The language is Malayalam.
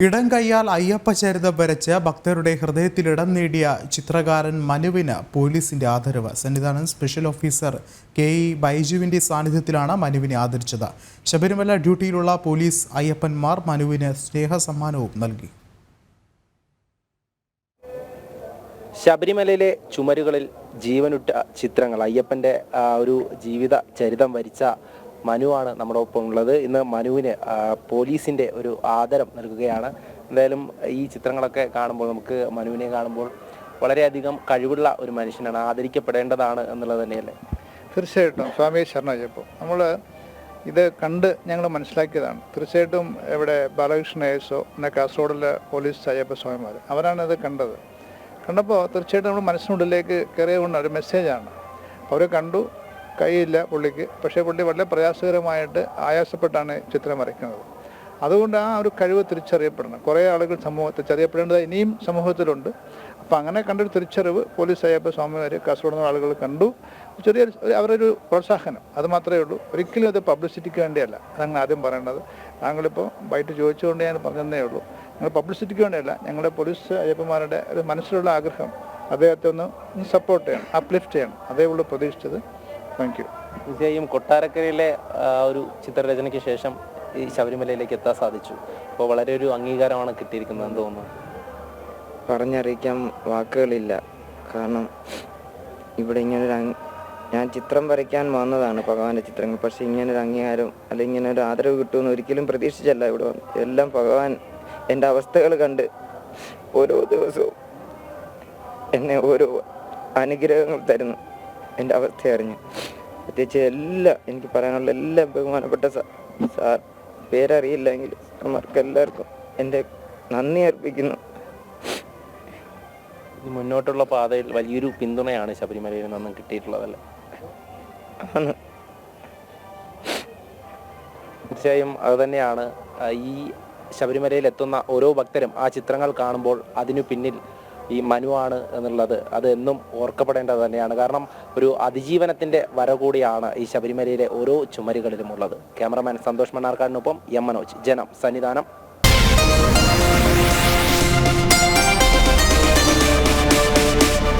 ഇടം കൈയാൽ അയ്യപ്പ ചരിതം വരച്ച് ഭക്തരുടെ ഹൃദയത്തിൽ ഇടം നേടിയ ചിത്രകാരൻ മനുവിന് പോലീസിന്റെ ആദരവ്. Sannidhanam special officer K E. ബൈജുവിന്റെ സാന്നിധ്യത്തിലാണ് മനുവിനെ ആദരിച്ചത്. ശബരിമല ഡ്യൂട്ടിയിലുള്ള പോലീസ് അയ്യപ്പന്മാർ മനുവിന് സ്നേഹസമ്മാനവും നൽകി. ശബരിമലയിലെ ചുമരുകളിൽ ജീവനുറ്റ ചിത്രങ്ങൾ, അയ്യപ്പൻ്റെ ഒരു ജീവിത ചരിതം വരിച്ച മനുവാണ് നമ്മുടെ ഒപ്പം ഉള്ളത്. ഇന്ന് മനുവിന് പോലീസിൻ്റെ ഒരു ആദരം നൽകുകയാണ്. എന്തായാലും ഈ ചിത്രങ്ങളൊക്കെ കാണുമ്പോൾ നമുക്ക് മനുവിനെ കാണുമ്പോൾ വളരെയധികം കഴിവുള്ള ഒരു മനുഷ്യനാണ്, ആദരിക്കപ്പെടേണ്ടതാണ് എന്നുള്ളത് തന്നെയല്ലേ? തീർച്ചയായിട്ടും. സ്വാമി ശരണയ്യപ്പോ നമ്മൾ ഇത് കണ്ട് ഞങ്ങൾ മനസ്സിലാക്കിയതാണ്. തീർച്ചയായിട്ടും ഇവിടെ ബാലകൃഷ്ണ എസോ പിന്നെ കാസർഗോഡിലെ പോലീസ് അയ്യപ്പ സ്വാമിമാർ അവരാണിത് കണ്ടപ്പോൾ തീർച്ചയായിട്ടും നമ്മൾ മനസ്സിനുള്ളിലേക്ക് കയറിയതുകൊണ്ട് ഒരു മെസ്സേജാണ്. അവരെ കണ്ടു, കൈയില്ല പുള്ളിക്ക്, പക്ഷേ പുള്ളി വളരെ പ്രയാസകരമായിട്ട് ആയാസപ്പെട്ടാണ് ചിത്രം വരയ്ക്കുന്നത്. അതുകൊണ്ട് ആ ഒരു കഴിവ് തിരിച്ചറിയപ്പെടണം. കുറേ ആളുകൾ തിരിച്ചറിയപ്പെടേണ്ടത് ഇനിയും സമൂഹത്തിലുണ്ട്. അപ്പോൾ അങ്ങനെ കണ്ടൊരു തിരിച്ചറിവ് പോലീസ് അയ്യപ്പ സ്വാമിമാർ കാസർഗോഡ് നിന്ന് ആളുകൾ കണ്ടു. അവരൊരു പ്രോത്സാഹനം, അത് മാത്രമേ ഉള്ളൂ. ഒരിക്കലും അത് പബ്ലിസിറ്റിക്ക് വേണ്ടിയല്ല. അതങ്ങനെ ആദ്യം പറയേണ്ടത്. താങ്കളിപ്പോൾ ബൈറ്റ് ചോദിച്ചുകൊണ്ട് ഞാൻ പറഞ്ഞതേ ഉള്ളൂ. ഞങ്ങൾ പബ്ലിസിറ്റിക്ക് വേണ്ടിയല്ല, ഞങ്ങളുടെ പോലീസ് അയ്യപ്പന്മാരുടെ ഒരു മനസ്സിലുള്ള ആഗ്രഹം അദ്ദേഹത്തെ ഒന്ന് സപ്പോർട്ട് ചെയ്യണം, അപ്ലിഫ്റ്റ് ചെയ്യണം. അതേ ഉള്ളൂ പ്രതീക്ഷിച്ചത്. Thank you. വിജയും കൊട്ടാരക്കരയിലെ ഒരു ചിത്രരചനയ്ക്ക് ശേഷം ഈ ശബരിമലയിലേക്ക് എത്താൻ സാധിച്ചു. അപ്പോൾ വളരെ ഒരു അംഗീകാരമാണ് കിട്ടിയിരിക്കുന്നത് എന്ന് തോന്നുന്നു. പറഞ്ഞറിയിക്കാൻ വാക്കുകളില്ല. കാരണം ഇവിടെ ഞാൻ ചിത്രം വരയ്ക്കാൻ വന്നതാണ്, ഭഗവാന്റെ ചിത്രങ്ങൾ. പക്ഷെ ഇങ്ങനൊരു അംഗീകാരം അല്ലെങ്കിൽ ഇങ്ങനൊരു ആദരവ് കിട്ടുമെന്ന് ഒരിക്കലും പ്രതീക്ഷിച്ചല്ല ഇവിടെ വന്നു. എല്ലാം ഭഗവാൻ എൻ്റെ അവസ്ഥകൾ കണ്ട് ഓരോ ദിവസവും എന്നെ ഓരോ അനുഗ്രഹങ്ങൾ തരുന്നു. എൻ്റെ അവസ്ഥ അറിഞ്ഞ് പ്രത്യേകിച്ച് എല്ലാം എനിക്ക് പറയാനുള്ള എല്ലാം ബഹുമാനപ്പെട്ട സാർ, പേരറിയില്ലെങ്കിൽ അവർക്ക് എല്ലാവർക്കും എൻ്റെ നന്ദി അർപ്പിക്കുന്നു. മുന്നോട്ടുള്ള പാതയിൽ വലിയൊരു പിന്തുണയാണ് ശബരിമലയിൽ നിന്നും കിട്ടിയിട്ടുള്ളതല്ലേ? തീർച്ചയായും അതുതന്നെയാണ്. ഈ ശബരിമലയിൽ എത്തുന്ന ഓരോ ഭക്തരും ആ ചിത്രങ്ങൾ കാണുമ്പോൾ അതിനു പിന്നിൽ ഈ മനുവാണ് എന്നുള്ളത് അത് എന്നും ഓർക്കപ്പെടേണ്ടത് തന്നെയാണ്. കാരണം ഒരു അതിജീവനത്തിൻ്റെ വര കൂടിയാണ് ഈ ശബരിമലയിലെ ഓരോ ചുമരുകളിലും ഉള്ളത്. ക്യാമറമാൻ സന്തോഷ് മണ്ണാർക്കാടിനൊപ്പം എം മനോജ്, ജനം, സന്നിധാനം.